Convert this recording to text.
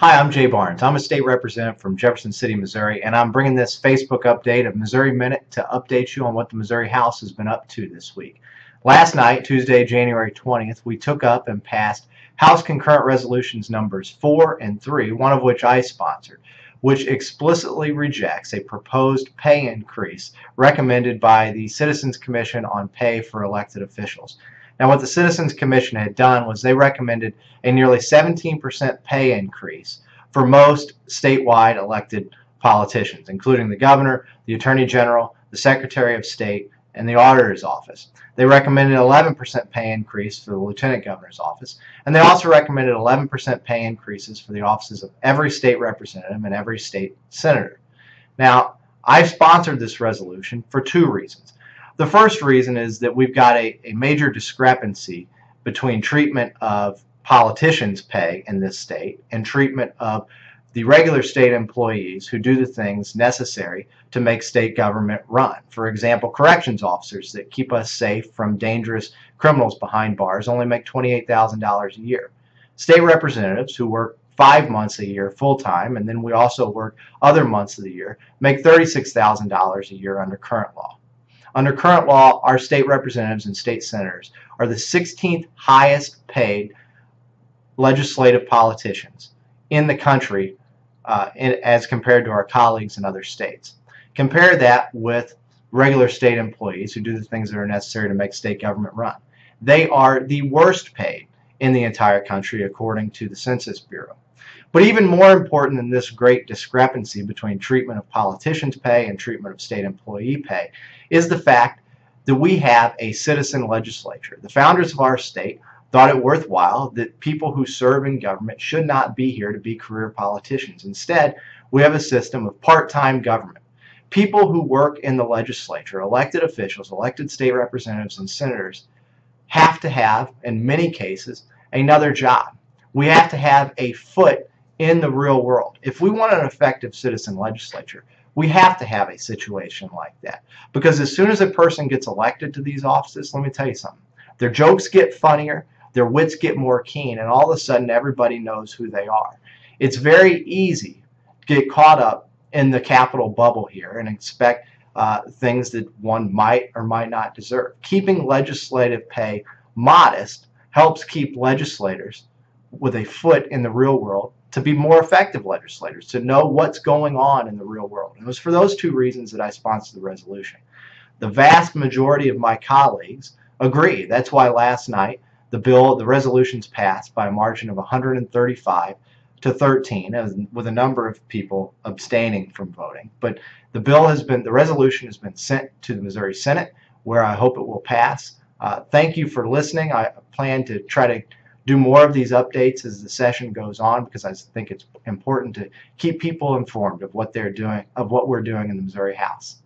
Hi, I'm Jay Barnes. I'm a state representative from Jefferson City, Missouri, and I'm bringing this Facebook update of Missouri Minute to update you on what the Missouri House has been up to this week. Last night, Tuesday, January 20th, we took up and passed House Concurrent Resolutions numbers 4 and 3, one of which I sponsored, which explicitly rejects a proposed pay increase recommended by the Citizens Commission on Pay for Elected Officials. Now, what the Citizens Commission had done was they recommended a nearly 17% pay increase for most statewide elected politicians, including the governor, the attorney general, the secretary of state, and the auditor's office. They recommended an 11% pay increase for the lieutenant governor's office, and they also recommended 11% pay increases for the offices of every state representative and every state senator. Now, I've sponsored this resolution for two reasons. The first reason is that we've got a major discrepancy between treatment of politicians' pay in this state and treatment of the regular state employees who do the things necessary to make state government run. For example, corrections officers that keep us safe from dangerous criminals behind bars only make $28,000 a year. State representatives who work 5 months a year full-time, and then we also work other months of the year, make $36,000 a year under current law. Under current law, our state representatives and state senators are the 16th highest paid legislative politicians in the country as compared to our colleagues in other states. Compare that with regular state employees who do the things that are necessary to make state government run. They are the worst paid in the entire country according to the Census Bureau. But even more important than this great discrepancy between treatment of politicians' pay and treatment of state employee pay is the fact that we have a citizen legislature. The founders of our state thought it worthwhile that people who serve in government should not be here to be career politicians. Instead, we have a system of part-time government. People who work in the legislature, elected officials, elected state representatives, and senators have to have, in many cases, another job. We have to have a foot in the real world. If we want an effective citizen legislature, we have to have a situation like that. Because as soon as a person gets elected to these offices, let me tell you something, their jokes get funnier, their wits get more keen, and all of a sudden everybody knows who they are. It's very easy to get caught up in the capital bubble here and expect things that one might or might not deserve. Keeping legislative pay modest helps keep legislators with a foot in the real world to be more effective legislators, to know what's going on in the real world. And it was for those two reasons that I sponsored the resolution. The vast majority of my colleagues agree. That's why last night the resolutions passed by a margin of 135 to 13, with a number of people abstaining from voting. But the resolution has been sent to the Missouri Senate, where I hope it will pass. Thank you for listening. I plan to try to do more of these updates as the session goes on, because I think it's important to keep people informed of what they're doing, of what we're doing in the Missouri House.